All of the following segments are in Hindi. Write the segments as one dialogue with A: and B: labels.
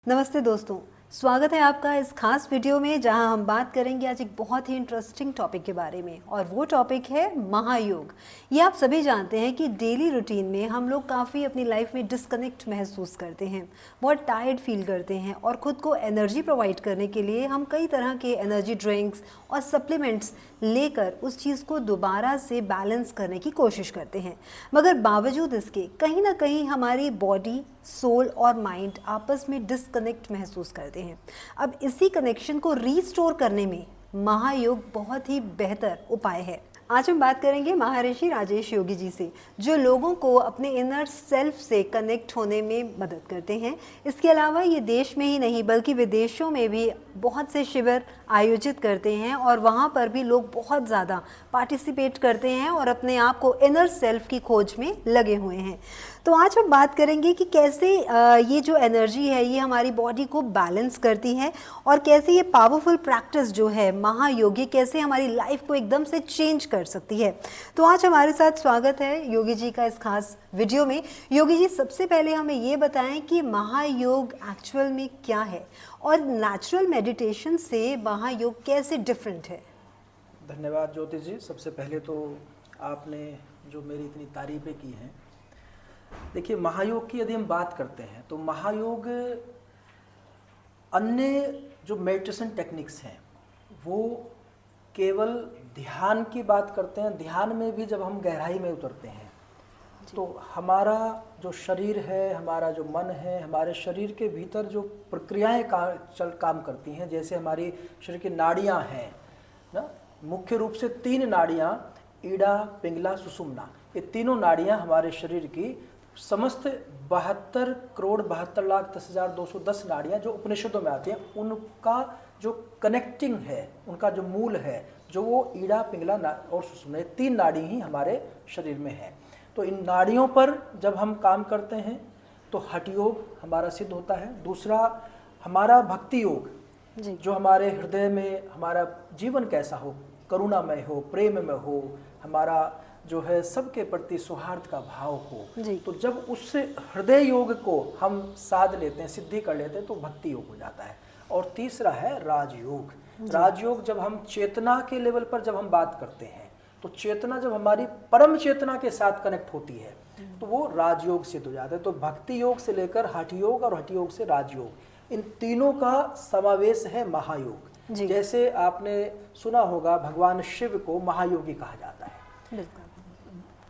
A: नमस्ते दोस्तों, स्वागत है आपका इस खास वीडियो में जहां हम बात करेंगे आज एक बहुत ही इंटरेस्टिंग टॉपिक के बारे में और वो टॉपिक है महायोग। ये आप सभी जानते हैं कि डेली रूटीन में हम लोग काफ़ी अपनी लाइफ में डिस्कनेक्ट महसूस करते हैं, बहुत टायर्ड फील करते हैं और ख़ुद को एनर्जी प्रोवाइड करने के लिए हम कई तरह के एनर्जी ड्रिंक्स और सप्लीमेंट्स लेकर उस चीज़ को दोबारा से बैलेंस करने की कोशिश करते हैं। मगर बावजूद इसके कहीं ना कहीं हमारी बॉडी, सोल और माइंड आपस में डिस्कनेक्ट महसूस करते हैं। अब इसी कनेक्शन को रीस्टोर करने में महायोग बहुत ही बेहतर उपाय है। आज हम बात करेंगे महर्षि राजेश योगी जी से, जो लोगों को अपने इनर सेल्फ से कनेक्ट होने में मदद करते हैं। इसके अलावा ये देश में ही नहीं बल्कि विदेशों में भी बहुत से शिविर आयोजित करते हैं और वहाँ पर भी लोग बहुत ज़्यादा पार्टिसिपेट करते हैं और अपने आप को इनर सेल्फ की खोज में लगे हुए हैं। तो आज हम बात करेंगे कि कैसे ये जो एनर्जी है ये हमारी बॉडी को बैलेंस करती है और कैसे ये पावरफुल प्रैक्टिस जो है महायोग कैसे हमारी लाइफ को एकदम से चेंज कर सकती है। तो आज हमारे साथ स्वागत है योगी जी का इस खास वीडियो में। योगी जी, सबसे पहले हमें ये बताएं कि महायोग एक्चुअल में क्या है और नेचुरल मेडिटेशन से महायोग कैसे डिफरेंट है।
B: धन्यवाद ज्योति जी। सबसे पहले तो आपने जो मेरी इतनी तारीफें की हैं, देखिए महायोग की यदि हम बात करते हैं तो महायोग अन्य जो मेडिटेशन टेक्निक्स हैं वो केवल ध्यान की बात करते हैं। ध्यान में भी जब हम गहराई में उतरते हैं तो हमारा जो शरीर है, हमारा जो मन है, हमारे शरीर के भीतर जो प्रक्रियाएं काम करती हैं, जैसे हमारी शरीर की नाड़ियां हैं ना, मुख्य रूप से 3 नाड़ियां, ईड़ा, पिंगला, सुषुम्ना, ये तीनों नाड़ियां हमारे शरीर की समस्त 72,72,10,210 नाड़ियां जो उपनिषदों में आती हैं, उनका जो कनेक्टिंग है, उनका जो मूल है, जो वो ईड़ा, पिंगला और सुषुम्ना, 3 नाड़ी ही हमारे शरीर में है। तो इन नाड़ियों पर जब हम काम करते हैं तो हठ योग हमारा सिद्ध होता है। दूसरा हमारा भक्ति योग, जो हमारे हृदय में हमारा जीवन कैसा हो, करुणामय हो, प्रेम में हो, हमारा जो है सबके प्रति सौहार्द का भाव हो, तो जब उस हृदय योग को हम साध लेते हैं, सिद्धि कर लेते हैं, तो भक्ति योग हो जाता है। और तीसरा है राजयोग। राजयोग जब हम चेतना के लेवल पर जब हम बात करते हैं तो चेतना जब हमारी परम चेतना के साथ कनेक्ट होती है तो वो राजयोग सिद्ध हो जाता है। तो भक्ति योग से लेकर हठ योग और हठ योग से राजयोग, इन तीनों का समावेश है महायोग। जैसे आपने सुना होगा भगवान शिव को महायोगी कहा जाता है।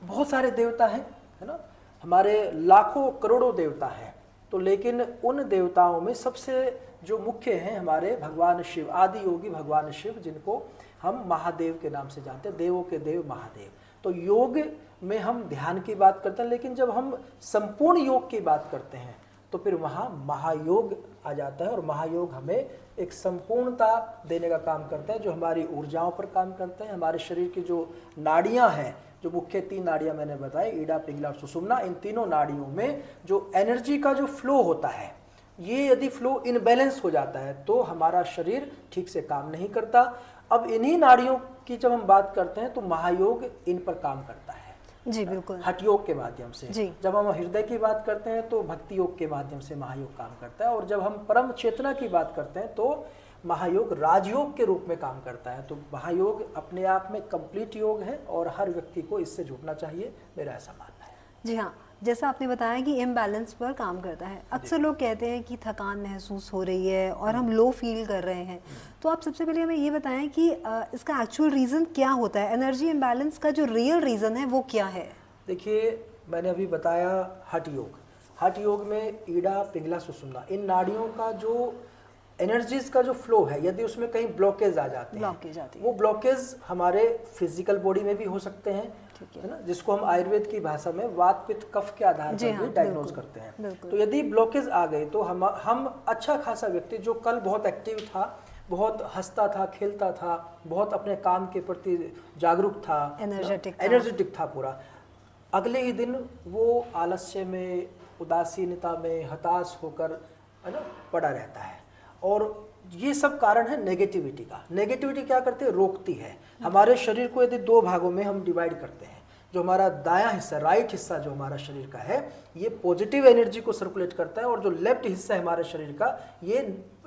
B: बहुत सारे देवता हैं, है ना, हमारे लाखों करोड़ों देवता हैं, तो लेकिन उन देवताओं में सबसे जो मुख्य हैं हमारे भगवान शिव, आदि योगी भगवान शिव, जिनको हम महादेव के नाम से जानते हैं, देवों के देव महादेव। तो योग में हम ध्यान की बात करते हैं, लेकिन जब हम संपूर्ण योग की बात करते हैं तो फिर वहाँ महायोग आ जाता है और महायोग हमें एक संपूर्णता देने का काम करता है, जो हमारी ऊर्जाओं पर काम करते हैं। हमारे शरीर की जो नाड़ियाँ हैं, जो मुख्य 3 नाड़ियाँ मैंने बताई, ईड़ा, पिंगला और सुषुम्ना, इन तीनों नाड़ियों में जो एनर्जी का जो फ्लो होता है, ये यदि फ्लो इनबैलेंस हो जाता है तो हमारा शरीर ठीक से काम नहीं करता। अब इन्हीं नाड़ियों की जब हम बात करते हैं तो महायोग इन पर काम करता है।
A: जी बिल्कुल,
B: हठ योग के माध्यम से। जब हम हृदय की बात करते हैं तो भक्ति योग के माध्यम से महायोग काम करता है, और जब हम परम चेतना की बात करते हैं तो महायोग राजयोग के रूप में काम करता है। तो महायोग अपने आप में कंप्लीट योग है और हर व्यक्ति को इससे जुड़ना चाहिए, मेरा ऐसा मानना है।
A: जी हाँ, जैसा आपने बताया कि इम्बैलेंस पर काम करता है। अक्सर लोग कहते हैं कि थकान महसूस हो रही है और हम लो फील कर रहे हैं, तो आप सबसे पहले हमें ये बताएं कि इसका एक्चुअल रीज़न क्या होता है, एनर्जी इम्बैलेंस का जो रियल रीज़न है वो क्या है।
B: देखिए, मैंने अभी बताया हठ योग। हठ योग में ईड़ा, पिंगला, सुषुम्ना, इन नाड़ियों का जो एनर्जीज का जो फ्लो है, यदि उसमें कहीं ब्लॉकेज आ जाते हैं, वो ब्लॉकेज हमारे फिजिकल बॉडी में भी हो सकते हैं, है ना, जिसको हम आयुर्वेद की भाषा में वात पित्त कफ के आधार पर भी डायग्नोज करते हैं। तो यदि ब्लॉकेज आ गए तो हम अच्छा खासा व्यक्ति जो कल बहुत एक्टिव था, बहुत हंसता था, खेलता था, बहुत अपने काम के प्रति जागरूक था, एनर्जेटिक था पूरा, अगले ही दिन वो आलस्य में, उदासीनता में, हताश होकर, है ना, पड़ा रहता है। और ये सब कारण है नेगेटिविटी का। नेगेटिविटी क्या करती है, रोकती है हमारे शरीर को। यदि 2 भागों में हम डिवाइड करते हैं, जो हमारा दायां हिस्सा, राइट हिस्सा जो हमारा शरीर का है, ये पॉजिटिव एनर्जी को सर्कुलेट करता है, और जो लेफ्ट हिस्सा है हमारे शरीर का, ये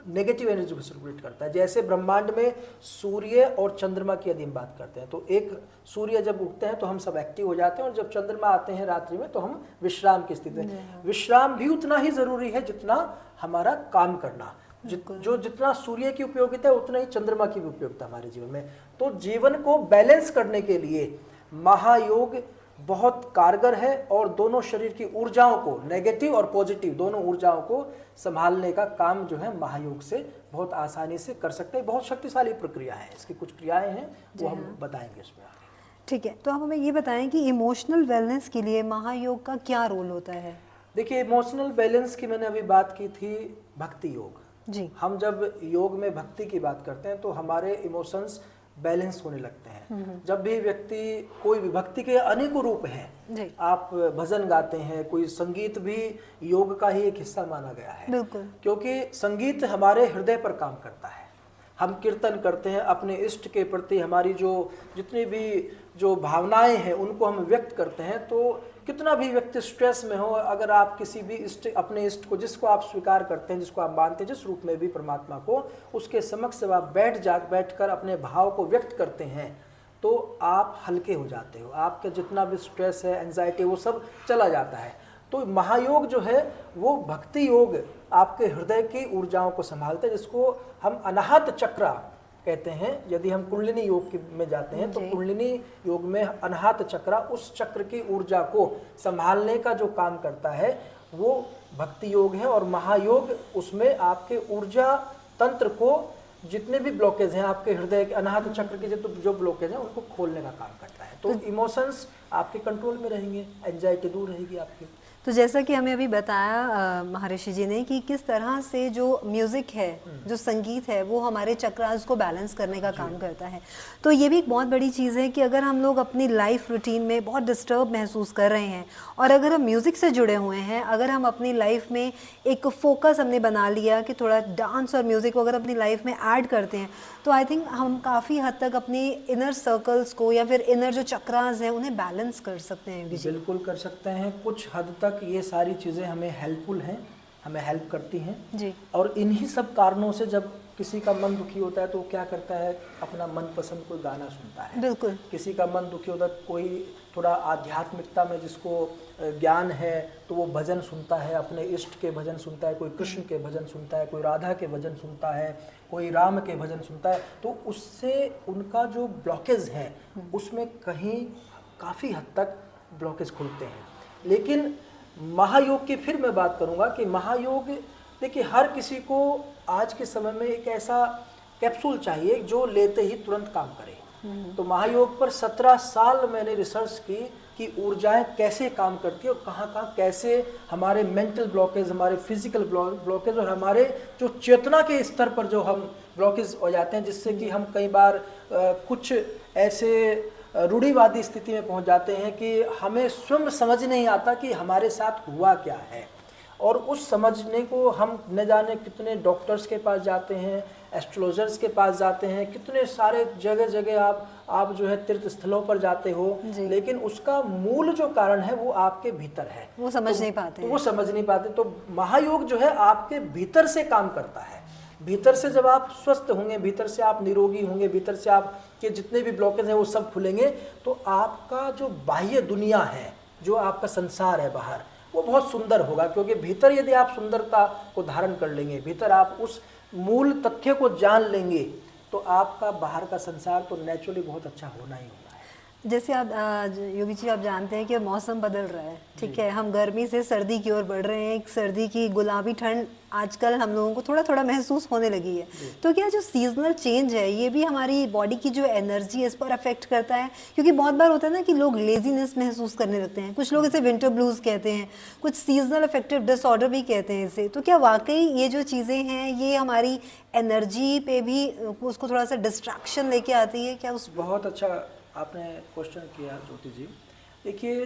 B: नेगेटिव एनर्जी को सर्कुलेट करता है। जैसे ब्रह्मांड में सूर्य और चंद्रमा की यदि हम बात करते हैं, तो एक सूर्य जब उगते हैं तो हम सब एक्टिव हो जाते हैं, और जब चंद्रमा आते हैं रात्रि में तो हम विश्राम की स्थिति में। विश्राम भी उतना ही जरूरी है जितना हमारा काम करना। जो जितना सूर्य की उपयोगिता है उतना ही चंद्रमा की भी उपयोगिता हमारे जीवन में। तो जीवन को बैलेंस करने के लिए महायोग बहुत कारगर है, और दोनों शरीर की ऊर्जाओं को, नेगेटिव और पॉजिटिव दोनों ऊर्जाओं को संभालने का काम जो है महायोग से बहुत आसानी से कर सकते हैं। बहुत शक्तिशाली प्रक्रिया है, इसकी कुछ क्रियाएं हैं वो हम बताएंगे इसमें आगे।
A: ठीक है, तो आप हमें ये बताएं कि इमोशनल वेलनेस के लिए महायोग का क्या रोल होता है?
B: देखिए, इमोशनल बैलेंस की मैंने अभी बात की थी, भक्ति योग
A: जी।
B: हम जब योग में भक्ति की बात करते हैं तो हमारे इमोशंस बैलेंस होने लगते हैं। जब भी व्यक्ति, कोई भी, भक्ति के अनेकों रूप हैं
A: जी।
B: आप भजन गाते हैं, कोई संगीत भी योग का ही एक हिस्सा माना गया है।
A: बिल्कुल।
B: क्योंकि संगीत हमारे हृदय पर काम करता है। हम कीर्तन करते हैं, अपने इष्ट के प्रति हमारी जो जितनी भी जो भावनाएं हैं उनको हम व्यक्त करते हैं। तो कितना भी व्यक्ति स्ट्रेस में हो, अगर आप किसी भी इष्ट, अपने इष्ट को, जिसको आप स्वीकार करते हैं, जिसको आप मानते हैं, जिस रूप में भी परमात्मा को, उसके समक्ष जब आप बैठकर अपने भाव को व्यक्त करते हैं तो आप हल्के हो जाते हो। आपके जितना भी स्ट्रेस है, एंजाइटी, वो सब चला जाता है। तो महायोग जो है वो भक्ति योग आपके हृदय की ऊर्जाओं को संभालते हैं, जिसको हम अनाहत चक्र कहते हैं। यदि हम कुंडलिनी योग में जाते हैं तो कुंडलिनी योग में अनाहत चक्र, उस चक्र की ऊर्जा को संभालने का जो काम करता है वो भक्ति योग है। और महायोग उसमें आपके ऊर्जा तंत्र को, जितने भी ब्लॉकेज हैं आपके हृदय के अनाहत चक्र के जो ब्लॉकेज हैं उनको खोलने का काम करता है। तो इमोशंस आपके कंट्रोल में रहेंगे, एंजाइटी दूर रहेगी आपकी।
A: तो जैसा कि हमें अभी बताया महर्षि जी ने कि किस तरह से जो म्यूज़िक है, जो संगीत है, वो हमारे चक्रास को बैलेंस करने का काम करता है। तो ये भी एक बहुत बड़ी चीज़ है कि अगर हम लोग अपनी लाइफ रूटीन में बहुत डिस्टर्ब महसूस कर रहे हैं और अगर हम म्यूज़िक से जुड़े हुए हैं, अगर हम अपनी लाइफ में एक फोकस हमने बना लिया कि थोड़ा डांस और म्यूज़िक को अगर अपनी लाइफ में ऐड करते हैं, तो आई थिंक हम काफ़ी हद तक अपनी इनर सर्कल्स को या फिर इनर जो चक्रास हैं उन्हें बैलेंस कर सकते हैं।
B: बिल्कुल कर सकते हैं। कुछ हद तक ये सारी चीज़ें हमें हेल्पफुल हैं, हमें हेल्प करती हैं
A: जी।
B: और इन्हीं सब कारणों से जब किसी का मन दुखी होता है तो क्या करता है, अपना मनपसंद कोई गाना सुनता है।
A: बिल्कुल।
B: किसी का मन दुखी होता है, कोई थोड़ा आध्यात्मिकता में जिसको ज्ञान है तो वो भजन सुनता है, अपने इष्ट के भजन सुनता है, कोई कृष्ण के भजन सुनता है, कोई राधा के भजन सुनता है, कोई राम के भजन सुनता है। तो उससे उनका जो ब्लॉकेज है उसमें कहीं काफ़ी हद तक ब्लॉकेज खुलते हैं। लेकिन महायोग की फिर मैं बात करूंगा कि महायोग, देखिए, हर किसी को आज के समय में एक ऐसा कैप्सूल चाहिए जो लेते ही तुरंत काम करे। तो महायोग पर 17 साल मैंने रिसर्च की कि ऊर्जाएं कैसे काम करती है और कहाँ कैसे हमारे मेंटल ब्लॉकेज, हमारे फिजिकल ब्लॉकेज और हमारे जो चेतना के स्तर पर जो हम ब्लॉकेज हो जाते हैं, जिससे कि हम कई बार कुछ ऐसे रूढ़िवादी स्थिति में पहुंच जाते हैं कि हमें स्वयं समझ नहीं आता कि हमारे साथ हुआ क्या है। और उस समझने को हम न जाने कितने डॉक्टर्स के पास जाते हैं, एस्ट्रोलॉजर्स के पास जाते हैं, कितने सारे जगह आप जो है तीर्थ स्थलों पर जाते हो, लेकिन उसका मूल जो कारण है वो आपके भीतर है,
A: वो समझ नहीं पाते।
B: वो समझ नहीं पाते। तो महायोग जो है आपके भीतर से काम करता है। भीतर से जब आप स्वस्थ होंगे, भीतर से आप निरोगी होंगे, भीतर से आपके जितने भी ब्लॉकेज हैं वो सब खुलेंगे, तो आपका जो बाह्य दुनिया है, जो आपका संसार है बाहर, वो बहुत सुंदर होगा। क्योंकि भीतर यदि आप सुंदरता को धारण कर लेंगे, भीतर आप उस मूल तथ्य को जान लेंगे, तो आपका बाहर का संसार तो नेचुरली बहुत अच्छा होना ही होना है।
A: जैसे आप योगी जी, आप जानते हैं कि मौसम बदल रहा है, ठीक है, हम गर्मी से सर्दी की ओर बढ़ रहे हैं। एक सर्दी की गुलाबी ठंड आजकल हम लोगों को थोड़ा थोड़ा महसूस होने लगी है। तो क्या जो सीजनल चेंज है ये भी हमारी बॉडी की जो एनर्जी है इस पर अफेक्ट करता है? क्योंकि बहुत बार होता है ना कि लोग लेजीनेस महसूस करने लगते हैं, कुछ लोग इसे विंटर ब्लूज कहते हैं, कुछ सीजनल अफेक्टिव डिसऑर्डर भी कहते हैं इसे। तो क्या वाकई ये जो चीज़ें हैं ये हमारी एनर्जी पे भी उसको थोड़ा सा डिस्ट्रैक्शन लेके आती है क्या? उस
B: बहुत अच्छा आपने क्वेश्चन किया ज्योति जी। देखिए,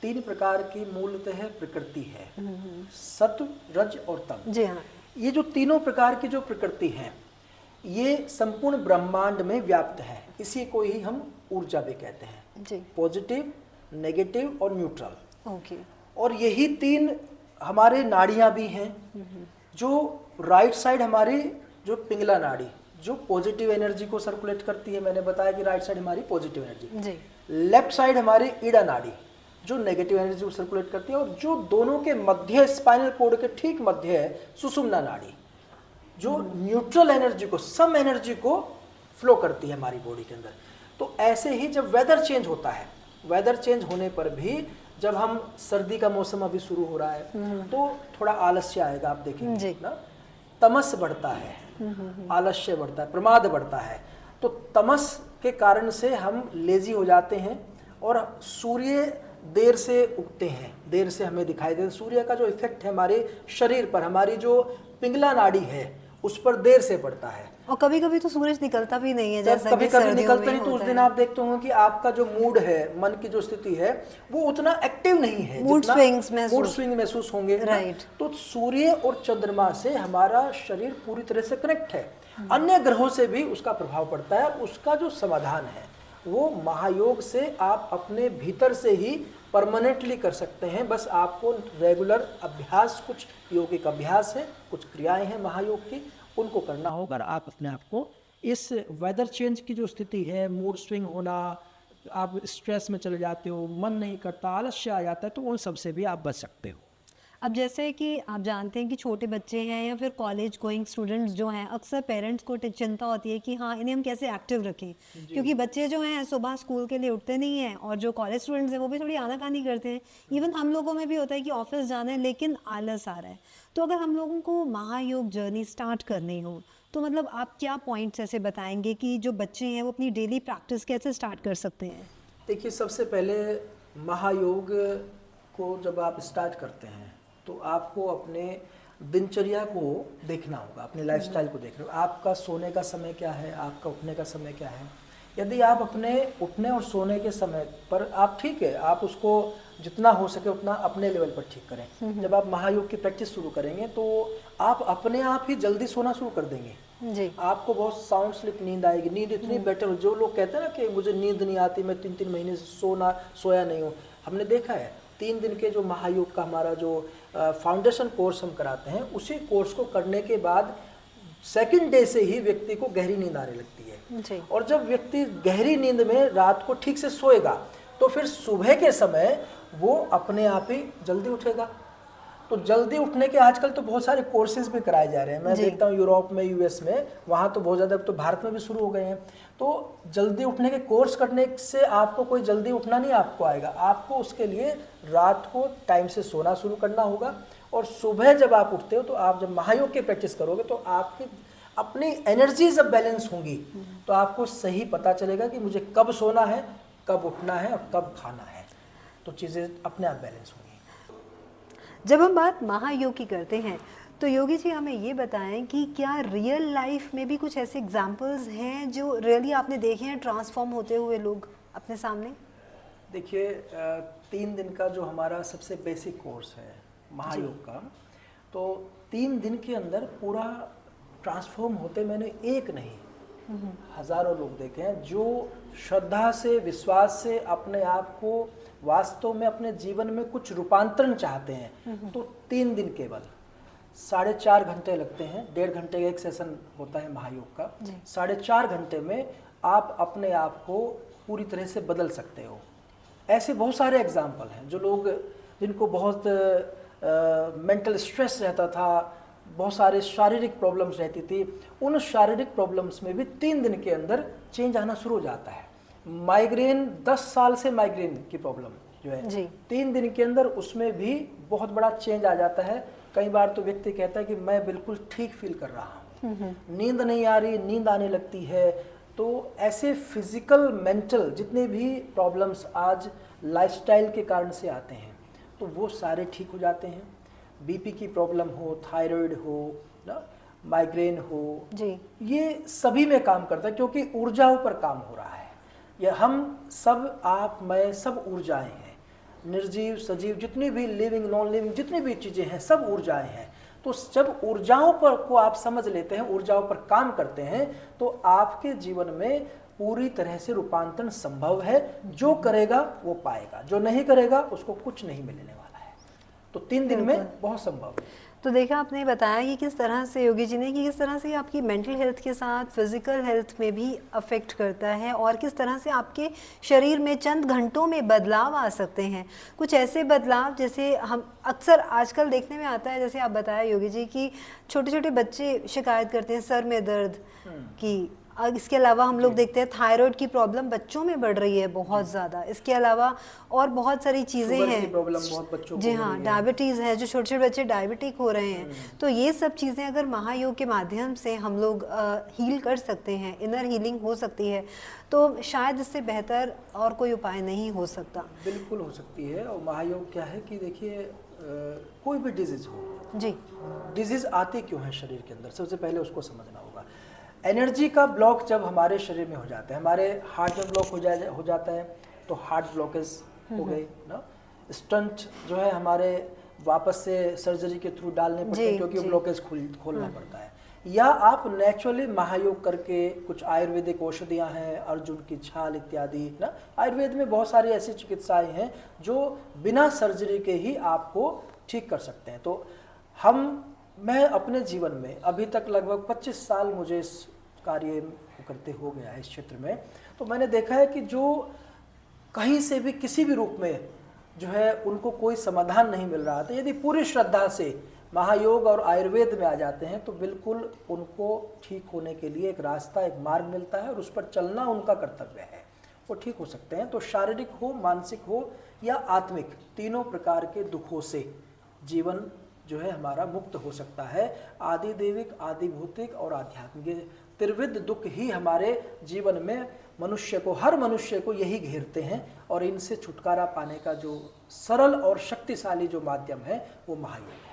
B: 3 प्रकार की मूलतः प्रकृति है, सत्व, रज और तम।
A: जी हाँ।
B: ये जो तीनों प्रकार की जो प्रकृति है ये संपूर्ण ब्रह्मांड में व्याप्त है। इसी को ही हम ऊर्जा भी कहते हैं,
A: जी।
B: पॉजिटिव, नेगेटिव और न्यूट्रल।
A: ओके।
B: और यही 3 हमारे नाड़ियां भी हैं। जो राइट साइड हमारी जो पिंगला नाड़ी जो पॉजिटिव एनर्जी को सर्कुलेट करती है, मैंने बताया कि राइट साइड हमारी पॉजिटिव एनर्जी,
A: जी।
B: लेफ्ट साइड हमारी ईड़ा नाड़ी जो नेगेटिव एनर्जी को सर्कुलेट करती है, और जो दोनों के मध्य स्पाइनल कोड के ठीक मध्य है सुषुम्ना नाड़ी जो न्यूट्रल एनर्जी को, सम एनर्जी को फ्लो करती है हमारी बॉडी के अंदर। तो ऐसे ही जब वेदर चेंज होता है, वेदर चेंज होने पर भी जब हम सर्दी का मौसम अभी शुरू हो रहा है तो थोड़ा आलस्य आएगा, आप देखेंगे ना, तमस बढ़ता है, आलस्य बढ़ता है, प्रमाद बढ़ता है। तो तमस के कारण से हम लेजी हो जाते हैं और सूर्य देर से उगते हैं, देर से हमें दिखाई देते। सूर्य का जो इफेक्ट है हमारे शरीर पर, हमारी जो पिंगला नाड़ी है उस पर देर से पड़ता है।
A: और कभी कभी तो सूरज निकलता भी नहीं है, जैसा
B: कभी
A: कि
B: कभी
A: सर्दियों
B: निकलता
A: में
B: नहीं, तो उस
A: होता
B: दिन
A: है।
B: आप देखते होंगे कि आपका जो मूड है, मन की जो स्थिति है वो उतना एक्टिव नहीं है,
A: मूड स्विंग्स
B: मूड स्विंग महसूस होंगे।
A: राइट।
B: तो सूर्य और चंद्रमा से हमारा शरीर पूरी तरह से कनेक्ट है। अन्य ग्रहों से भी उसका प्रभाव पड़ता है। उसका जो समाधान है वो महायोग से आप अपने भीतर से ही परमानेंटली कर सकते हैं। बस आपको रेगुलर अभ्यास, कुछ योगिक अभ्यास है, कुछ क्रियाएं हैं महायोग की, उनको करना होगा। आप अपने आप को इस वेदर चेंज की जो स्थिति है, मूड स्विंग होना, आप स्ट्रेस में चले जाते हो, मन नहीं करता, आलस्य आ जाता है, तो उन सब से भी आप बच सकते हो।
A: अब जैसे कि आप जानते हैं कि छोटे बच्चे हैं या फिर कॉलेज गोइंग स्टूडेंट्स जो हैं, अक्सर पेरेंट्स को चिंता होती है कि हाँ इन्हें हम कैसे एक्टिव रखें, क्योंकि बच्चे जो हैं सुबह स्कूल के लिए उठते नहीं हैं, और जो कॉलेज स्टूडेंट्स हैं वो भी थोड़ी आनाकानी करते हैं। इवन हम लोगों में भी होता है कि ऑफिस जाना है लेकिन आलस आ रहा है। तो अगर हम लोगों को महायोग जर्नी स्टार्ट करनी हो तो मतलब आप क्या पॉइंट्स ऐसे बताएंगे कि जो बच्चे हैं वो अपनी डेली प्रैक्टिस कैसे स्टार्ट कर सकते हैं?
B: देखिए, सबसे पहले महायोग को जब आप स्टार्ट करते हैं तो आपको अपने दिनचर्या को देखना होगा, अपने लाइफस्टाइल को देखना होगा। आपका सोने का समय क्या है, आपका उठने का समय क्या है। यदि आप अपने उठने और सोने के समय पर आप ठीक है, आप उसको जितना हो सके उतना अपने लेवल पर ठीक करें। जब आप महायोग की प्रैक्टिस शुरू करेंगे तो आप अपने आप ही जल्दी सोना शुरू कर देंगे
A: जी।
B: आपको बहुत साउंड स्लिप नींद आएगी, नींद इतनी बेटर हो। जो लोग कहते हैं ना कि मुझे नींद नहीं आती, मैं 3-3 महीने से सोया नहीं हूँ, हमने देखा है 3 दिन के जो महायोग का हमारा जो फाउंडेशन कोर्स हम कराते हैं, उसी कोर्स को करने के बाद सेकंड डे से ही व्यक्ति को गहरी नींद आने लगती है।
A: जी।
B: और जब व्यक्ति गहरी नींद में रात को ठीक से सोएगा तो फिर सुबह के समय वो अपने आप ही जल्दी उठेगा। तो जल्दी उठने के आजकल तो बहुत सारे कोर्सेज भी कराए जा रहे हैं। मैं देखता हूँ यूरोप में, यूएस में, वहाँ तो बहुत ज़्यादा, तो भारत में भी शुरू हो गए हैं। तो जल्दी उठने के कोर्स करने से आपको कोई जल्दी उठना नहीं आपको आएगा। आपको उसके लिए रात को टाइम से सोना शुरू करना होगा, और सुबह जब आप उठते हो तो आप जब महायोग की प्रैक्टिस करोगे तो आपकी अपनी एनर्जी जब बैलेंस होंगी तो आपको सही पता चलेगा कि मुझे कब सोना है, कब उठना है और कब खाना है। तो चीज़ें अपने आप बैलेंस होंगी।
A: जब हम बात महायोग की करते हैं तो योगी जी हमें ये बताएं कि क्या रियल लाइफ में भी कुछ ऐसे एग्जांपल्स हैं जो रियली आपने देखे हैं ट्रांसफॉर्म होते हुए लोग अपने सामने?
B: देखिए, 3 दिन का जो हमारा सबसे बेसिक कोर्स है महायोग का, तो 3 दिन के अंदर पूरा ट्रांसफॉर्म होते मैंने एक नहीं हजारों लोग देखे हैं जो श्रद्धा से, विश्वास से अपने आप को वास्तव में अपने जीवन में कुछ रूपांतरण चाहते हैं। तो 3 दिन केवल 4.5 घंटे लगते हैं, 1.5 घंटे का एक सेशन होता है महायोग का। 4.5 घंटे में आप अपने आप को पूरी तरह से बदल सकते हो। ऐसे बहुत सारे एग्जाम्पल हैं जो लोग, जिनको बहुत मेंटल स्ट्रेस रहता था, बहुत सारे शारीरिक प्रॉब्लम्स रहती थी, उन शारीरिक प्रॉब्लम्स में भी 3 दिन के अंदर चेंज आना शुरू हो जाता है। माइग्रेन, 10 साल से माइग्रेन की प्रॉब्लम जो है 3 दिन के अंदर उसमें भी बहुत बड़ा चेंज आ जाता है। कई बार तो व्यक्ति कहता है कि मैं बिल्कुल ठीक फील कर रहा हूँ, नींद नहीं आ रही, नींद आने लगती है। तो ऐसे फिजिकल, मेंटल जितने भी प्रॉब्लम्स आज लाइफस्टाइल के कारण से आते हैं तो वो सारे ठीक हो जाते हैं। बीपी की प्रॉब्लम हो, थायराइड हो ना, माइग्रेन हो
A: जी,
B: ये सभी में काम करता है, क्योंकि ऊर्जाओं पर काम हो रहा है। ये हम सब, आप, मैं, सब ऊर्जाएं हैं। निर्जीव, सजीव, जितनी भी लिविंग, नॉन लिविंग जितनी भी चीज़ें हैं, सब ऊर्जाएं हैं। तो जब ऊर्जाओं पर को आप समझ लेते हैं, ऊर्जाओं पर काम करते हैं, तो आपके जीवन में पूरी तरह से रूपांतरण संभव है। जो करेगा वो पाएगा, जो नहीं करेगा उसको कुछ नहीं मिलने वाला है। तो 3 दिन में बहुत संभव है।
A: तो देखा आपने बताया कि किस तरह से योगी जी ने कि किस तरह से आपकी मेंटल हेल्थ के साथ फिजिकल हेल्थ में भी अफेक्ट करता है और किस तरह से आपके शरीर में चंद घंटों में बदलाव आ सकते हैं। कुछ ऐसे बदलाव जैसे हम अक्सर आजकल देखने में आता है, जैसे आप बताया योगी जी कि छोटे छोटे बच्चे शिकायत करते हैं सर में दर्द की। इसके अलावा हम लोग देखते हैं थायराइड की प्रॉब्लम बच्चों में बढ़ रही है बहुत ज़्यादा। इसके अलावा और बहुत सारी चीज़ें
B: शुगर की
A: हैं,
B: प्रॉब्लम बहुत बच्चों को
A: जी
B: हो
A: हाँ,
B: रही है।
A: डायबिटीज़ है, जो छोटे छोटे बच्चे डायबिटिक हो रहे हैं। तो ये सब चीज़ें अगर महायोग के माध्यम से हम लोग हील कर सकते हैं, इनर हीलिंग हो सकती है, तो शायद इससे बेहतर और कोई उपाय नहीं हो सकता।
B: बिल्कुल हो सकती है। और महायोग क्या है कि देखिए कोई भी डिजीज हो
A: जी,
B: डिजीज आती क्यों है शरीर के अंदर, सबसे पहले उसको समझना होगा। एनर्जी का ब्लॉक जब हमारे शरीर में हो जाता है, हमारे हार्ट में ब्लॉक हो जाता है तो हार्ट ब्लॉकेज हो गई ना। स्टंट जो है हमारे वापस से सर्जरी के थ्रू डालने पड़ते हैं क्योंकि ब्लॉकेज खोलना पड़ता है। या आप नेचुरली महायोग करके, कुछ आयुर्वेदिक औषधियाँ हैं, अर्जुन की छाल इत्यादि ना, आयुर्वेद में बहुत सारी ऐसी चिकित्साएं हैं जो बिना सर्जरी के ही आपको ठीक कर सकते हैं। तो मैं अपने जीवन में अभी तक लगभग 25 साल मुझे इस कार्य को करते हो गया है इस क्षेत्र में। तो मैंने देखा है कि जो कहीं से भी किसी भी रूप में जो है उनको कोई समाधान नहीं मिल रहा था, यदि पूरी श्रद्धा से महायोग और आयुर्वेद में आ जाते हैं तो बिल्कुल उनको ठीक होने के लिए एक रास्ता, एक मार्ग मिलता है और उस पर चलना उनका कर्तव्य है, वो ठीक हो सकते हैं। तो शारीरिक हो, मानसिक हो या आत्मिक, तीनों प्रकार के दुखों से जीवन जो है हमारा मुक्त हो सकता है। आदि देविक, आदि भौतिक और आध्यात्मिक त्रिविध दुख ही हमारे जीवन में मनुष्य को, हर मनुष्य को यही घेरते हैं और इनसे छुटकारा पाने का जो सरल और शक्तिशाली जो माध्यम है वो महायोग है।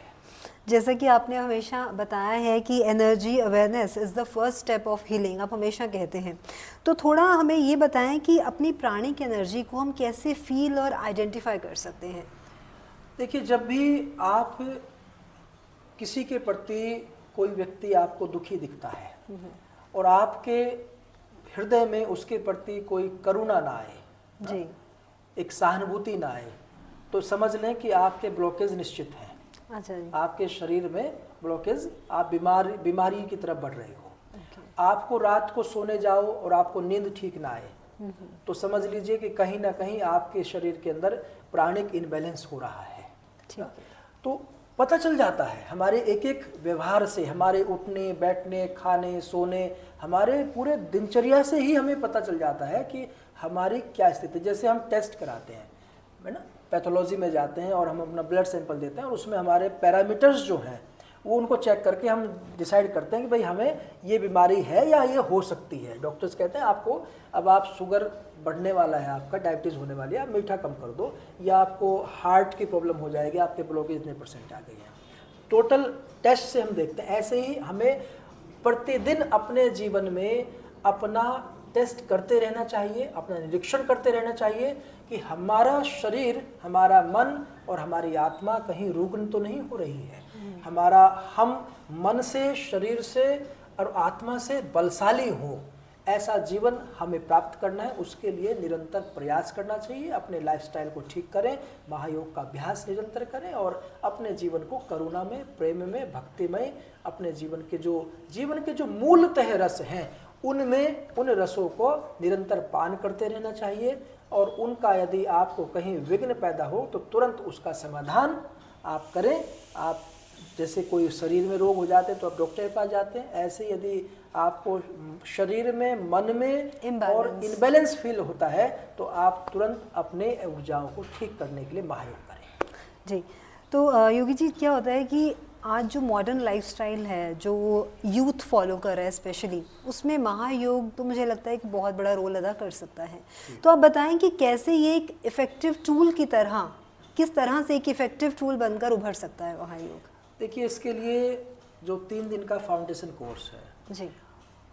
A: जैसा कि आपने हमेशा बताया है कि energy awareness is the first step of healing, आप हमेशा कहते हैं। तो थोड़ा हमें ये बताएं कि अपनी प्राणिक एनर्जी को हम कैसे फील और आइडेंटिफाई कर सकते हैं।
B: देखिए, जब भी आप किसी के प्रति कोई व्यक्ति आपको दुखी दिखता है और आपके हृदय में उसके प्रति कोई करुणा ना आए,
A: जी,
B: एक सहानुभूति ना आए, तो समझ लें कि आपके ब्लॉकेज निश्चित हैं।
A: अच्छा जी,
B: आपके शरीर में ब्लॉकेज, आप बीमारी की तरफ बढ़ रहे हो। आपको रात को सोने जाओ और आपको नींद ठीक ना आए तो समझ लीजिए कि कहीं ना कहीं आपके शरीर के अंदर प्राणिक इनबैलेंस हो रहा है।
A: ठीक है।
B: तो पता चल जाता है हमारे एक एक व्यवहार से, हमारे उठने बैठने, खाने सोने, हमारे पूरे दिनचर्या से ही हमें पता चल जाता है कि हमारी क्या स्थिति। जैसे हम टेस्ट कराते हैं, है ना, पैथोलॉजी में जाते हैं और हम अपना ब्लड सैंपल देते हैं और उसमें हमारे पैरामीटर्स जो हैं वो उनको चेक करके हम डिसाइड करते हैं कि भाई हमें ये बीमारी है या ये हो सकती है। डॉक्टर्स कहते हैं आपको, अब आप शुगर बढ़ने वाला है, आपका डायबिटीज़ होने वाली है, आप मीठा कम कर दो, या आपको हार्ट की प्रॉब्लम हो जाएगी, आपके ब्लॉकेज इतने % आ गई है। टोटल टेस्ट से हम देखते हैं। ऐसे ही हमें प्रतिदिन अपने जीवन में अपना टेस्ट करते रहना चाहिए, अपना निरीक्षण करते रहना चाहिए कि हमारा शरीर, हमारा मन और हमारी आत्मा कहीं रुग्ण तो नहीं हो रही है। हम मन से, शरीर से और आत्मा से बलशाली हों, ऐसा जीवन हमें प्राप्त करना है। उसके लिए निरंतर प्रयास करना चाहिए। अपने लाइफस्टाइल को ठीक करें, महायोग का अभ्यास निरंतर करें और अपने जीवन को करुणा में, प्रेम में, भक्तिमय, अपने जीवन के जो मूलतः रस हैं उन रसों को निरंतर पान करते रहना चाहिए। और उनका यदि आपको कहीं विघ्न पैदा हो तो तुरंत उसका समाधान आप करें। आप जैसे कोई शरीर में रोग हो जाते हैं तो आप डॉक्टर के पास जाते हैं, ऐसे यदि आपको शरीर में, मन में और इनबैलेंस फील होता है तो आप तुरंत अपने ऊर्जाओं को ठीक करने के लिए महायोग करें।
A: जी, तो योगी जी क्या होता है कि आज जो मॉडर्न लाइफस्टाइल है, जो यूथ फॉलो कर रहा है स्पेशली, उसमें महायोग तो मुझे लगता है कि बहुत बड़ा रोल अदा कर सकता है। तो आप बताएं कि कैसे ये एक इफ़ेक्टिव टूल की तरह, किस तरह से एक इफ़ेक्टिव टूल बनकर उभर सकता है महायोग।
B: देखिए, इसके लिए जो 3 दिन का फाउंडेशन कोर्स है
A: जी,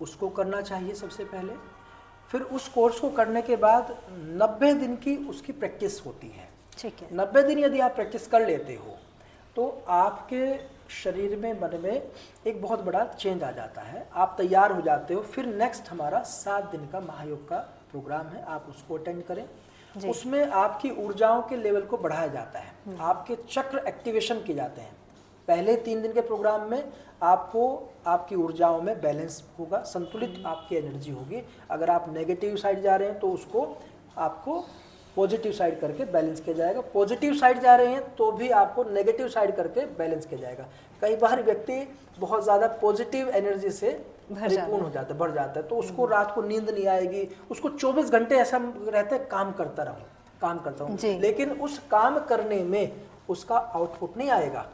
B: उसको करना चाहिए सबसे पहले। फिर उस कोर्स को करने के बाद 90 दिन की उसकी प्रैक्टिस होती है।
A: ठीक है।
B: 90 दिन यदि आप प्रैक्टिस कर लेते हो तो आपके शरीर में, मन में एक बहुत बड़ा चेंज आ जाता है। आप तैयार हो जाते हो। फिर नेक्स्ट हमारा 7 दिन का महायोग का प्रोग्राम है, आप उसको अटेंड करें। उसमें आपकी ऊर्जाओं के लेवल को बढ़ाया जाता है, आपके चक्र एक्टिवेशन किए जाते हैं। पहले 3 दिन के प्रोग्राम में आपको आपकी ऊर्जाओं में बैलेंस होगा, संतुलित आपकी एनर्जी होगी। अगर आप नेगेटिव साइड जा रहे हैं तो उसको आपको पॉजिटिव साइड करके बैलेंस किया जाएगा। पॉजिटिव साइड जा रहे हैं तो भी आपको नेगेटिव साइड करके बैलेंस किया जाएगा। कई बार व्यक्ति बहुत ज़्यादा पॉजिटिव एनर्जी से परिपूर्ण हो जाता है, बढ़ जाता है, तो उसको रात को नींद नहीं आएगी, उसको 24 घंटे ऐसा रहता है काम करता रहूँ, लेकिन उस काम करने में उसका आउटपुट नहीं आएगा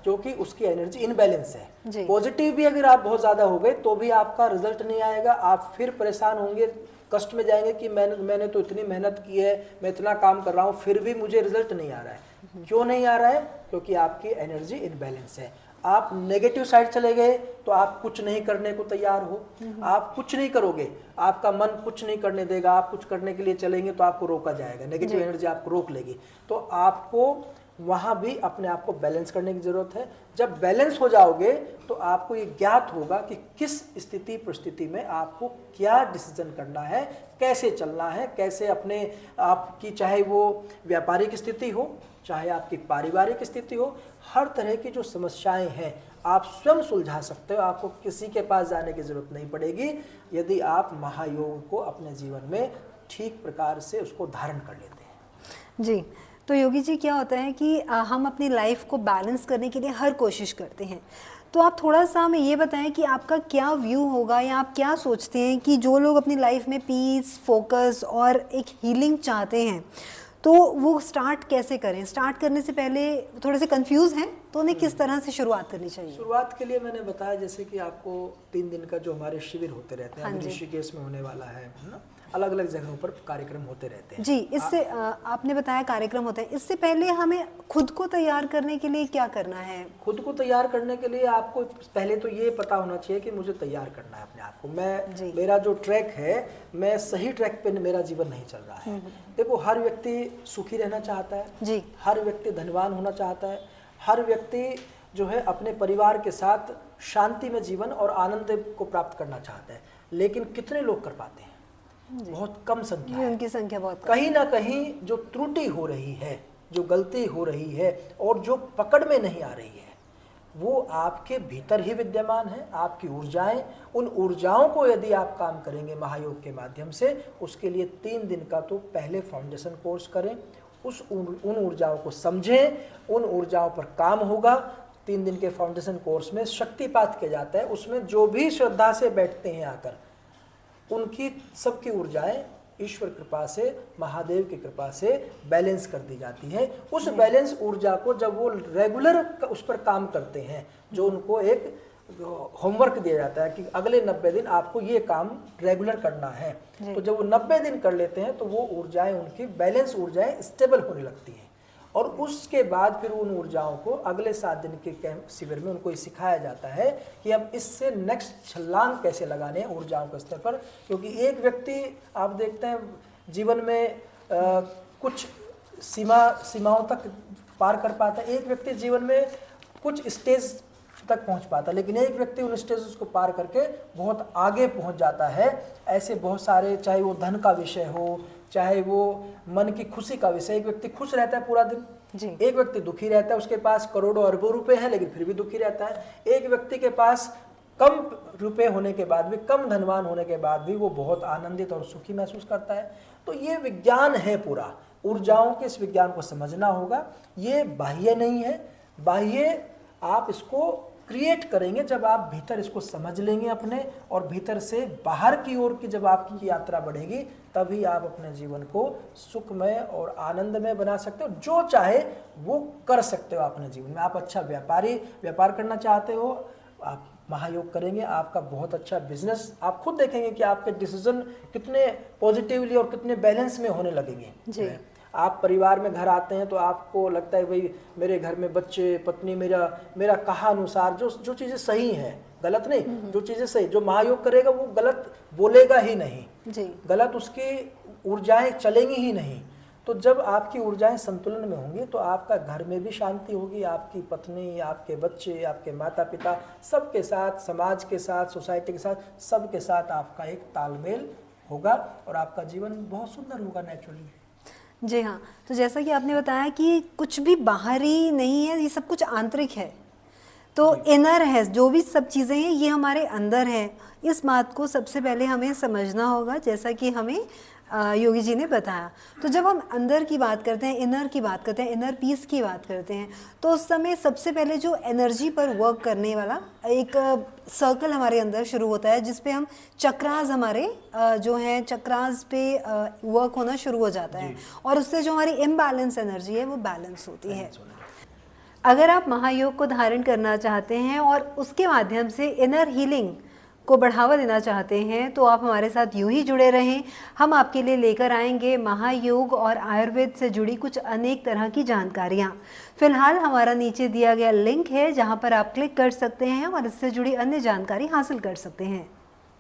B: क्योंकि उसकी एनर्जी इनबैलेंस है। पॉजिटिव भी अगर आप बहुत ज़्यादा हो गए तो भी आपका रिजल्ट नहीं आएगा, आप फिर परेशान होंगे, कष्ट में जाएंगे कि मैंने तो इतनी मेहनत की है, मैं इतना काम कर रहा हूँ, फिर भी मुझे रिजल्ट नहीं आ रहा है। क्यों नहीं आ रहा है? क्योंकि आपकी एनर्जी इनबैलेंस है। आप नेगेटिव साइड चले गए तो आप कुछ नहीं करने को तैयार हो, आप कुछ नहीं करोगे, आपका मन कुछ नहीं करने देगा। आप कुछ करने के लिए चलेंगे तो आपको रोका जाएगा, नेगेटिव एनर्जी आपको रोक लेगी। तो आपको वहाँ भी अपने आप को बैलेंस करने की ज़रूरत है। जब बैलेंस हो जाओगे तो आपको ये ज्ञात होगा कि किस स्थिति परिस्थिति में आपको क्या डिसीजन करना है, कैसे चलना है, कैसे अपने आपकी, चाहे वो व्यापारिक स्थिति हो, चाहे आपकी पारिवारिक स्थिति हो, हर तरह की जो समस्याएं हैं आप स्वयं सुलझा सकते हो। आपको किसी के पास जाने की ज़रूरत नहीं पड़ेगी यदि आप महायोग को अपने जीवन में ठीक प्रकार से उसको धारण कर लेते हैं।
A: जी, तो योगी जी क्या होता है कि हम अपनी लाइफ को बैलेंस करने के लिए हर कोशिश करते हैं, तो आप थोड़ा सा हमें ये बताएं कि आपका क्या व्यू होगा या आप क्या सोचते हैं कि जो लोग अपनी लाइफ में पीस, फोकस और एक हीलिंग चाहते हैं तो वो स्टार्ट कैसे करें? स्टार्ट करने से पहले थोड़े से कंफ्यूज हैं तो उन्हें किस तरह से शुरुआत करनी चाहिए?
B: शुरुआत के लिए मैंने बताया जैसे कि आपको 3 दिन का जो हमारे शिविर होते रहते हैं, ऋषिकेश में होने वाला है ना, अलग अलग जगहों पर कार्यक्रम होते रहते हैं।
A: जी, इससे आपने बताया कार्यक्रम होते हैं, इससे पहले हमें खुद को तैयार करने के लिए क्या करना है?
B: खुद को तैयार करने के लिए आपको पहले तो ये पता होना चाहिए कि मुझे तैयार करना है अपने आप को। मेरा जो ट्रैक है, मैं सही ट्रैक पे मेरा जीवन नहीं चल रहा है। देखो, हर व्यक्ति सुखी रहना चाहता है जी, हर व्यक्ति धनवान होना चाहता है, हर व्यक्ति जो है अपने परिवार के साथ शांति में जीवन और आनंद को प्राप्त करना चाहता है, लेकिन कितने लोग कर पाते हैं? बहुत कम संख्या है।
A: उनकी संख्या बहुत
B: कहीं ना कहीं जो त्रुटि हो रही है, जो गलती हो रही है और जो पकड़ में नहीं आ रही है, वो आपके भीतर ही विद्यमान है। आपकी ऊर्जाएं, उन ऊर्जाओं को यदि आप काम करेंगे महायोग के माध्यम से, उसके लिए 3 दिन का तो पहले फाउंडेशन कोर्स करें, उन ऊर्जाओं को समझें, उन ऊर्जाओं पर काम होगा। 3 दिन के फाउंडेशन कोर्स में शक्तिपात किया जाता है, उसमें जो भी श्रद्धा से बैठते हैं आकर, उनकी सबकी ऊर्जाएं ईश्वर कृपा से, महादेव की कृपा से बैलेंस कर दी जाती है। उस बैलेंस ऊर्जा को जब वो रेगुलर उस पर काम करते हैं, जो उनको एक होमवर्क दिया जाता है कि अगले 90 दिन आपको ये काम रेगुलर करना है, तो जब वो 90 दिन कर लेते हैं तो वो ऊर्जाएं, उनकी बैलेंस ऊर्जाएं स्टेबल होने लगती हैं। और उसके बाद फिर उन ऊर्जाओं को अगले 7 दिन के कैंप शिविर में उनको सिखाया जाता है कि अब इससे नेक्स्ट छलांग कैसे लगाने हैं ऊर्जाओं के स्तर पर। क्योंकि एक व्यक्ति, आप देखते हैं जीवन में कुछ सीमाओं तक पार कर पाता है, एक व्यक्ति जीवन में कुछ स्टेज तक पहुंच पाता है, लेकिन एक व्यक्ति उन स्टेजेस को पार करके बहुत आगे पहुंच जाता है। ऐसे बहुत सारे, चाहे वो धन का विषय हो, चाहे वो मन की खुशी का विषय। एक व्यक्ति खुश रहता है पूरा दिन जी, एक व्यक्ति दुखी रहता है, उसके पास करोड़ों अरबों रुपए हैं लेकिन फिर भी दुखी रहता है। एक व्यक्ति के पास कम रुपए होने के बाद भी, कम धनवान होने के बाद भी वो बहुत आनंदित और सुखी महसूस करता है। तो ये विज्ञान है पूरा, ऊर्जाओं के इस विज्ञान को समझना होगा। ये बाह्य नहीं है, बाह्य आप इसको क्रिएट करेंगे जब आप भीतर इसको समझ लेंगे अपने, और भीतर से बाहर की ओर की जब आपकी यात्रा बढ़ेगी, तभी आप अपने जीवन को सुखमय और आनंदमय बना सकते हो। जो चाहे वो कर सकते हो अपने जीवन में। आप अच्छा व्यापार करना चाहते हो, आप महायोग करेंगे, आपका बहुत अच्छा बिजनेस, आप खुद देखेंगे कि आपके डिसीजन कितने पॉजिटिवली और कितने बैलेंस में होने लगेंगे जी। आप परिवार में घर आते हैं तो आपको लगता है भाई मेरे घर में बच्चे, पत्नी, मेरा कहा अनुसार जो चीज़ें सही हैं, गलत नहीं, जो चीज़ें सही, जो महायोग करेगा वो गलत बोलेगा ही नहीं जी। गलत उसकी ऊर्जाएं चलेंगी ही नहीं। तो जब आपकी ऊर्जाएं संतुलन में होंगी तो आपका घर में भी शांति होगी, आपकी पत्नी, आपके बच्चे, आपके माता पिता, सबके साथ, समाज के साथ, सोसाइटी के साथ, सबके साथ आपका एक तालमेल होगा और आपका जीवन बहुत सुंदर होगा नेचुरली।
A: जी हाँ, तो जैसा कि आपने बताया कि कुछ भी बाहरी नहीं है, ये सब कुछ आंतरिक है। तो इनर है, जो भी सब चीज़ें हैं ये हमारे अंदर है। इस बात को सबसे पहले हमें समझना होगा, जैसा कि हमें योगी जी ने बताया। तो जब हम अंदर की बात करते हैं, इनर की बात करते हैं, इनर पीस की बात करते हैं, तो उस समय सबसे पहले जो एनर्जी पर वर्क करने वाला एक सर्कल हमारे अंदर शुरू होता है, जिस पे हम चक्रास हमारे जो हैं चक्रास पे वर्क होना शुरू हो जाता है और उससे जो हमारी इम्बैलेंस एनर्जी है वो बैलेंस होती है। अगर आप महायोग को धारण करना चाहते हैं और उसके माध्यम से इनर हीलिंग को बढ़ावा देना चाहते हैं तो आप हमारे साथ यूं ही जुड़े रहें। हम आपके लिए लेकर आएंगे महायोग और आयुर्वेद से जुड़ी कुछ अनेक तरह की जानकारियां। फिलहाल हमारा नीचे दिया गया लिंक है जहां पर आप क्लिक कर सकते हैं और इससे जुड़ी अन्य जानकारी हासिल कर सकते हैं।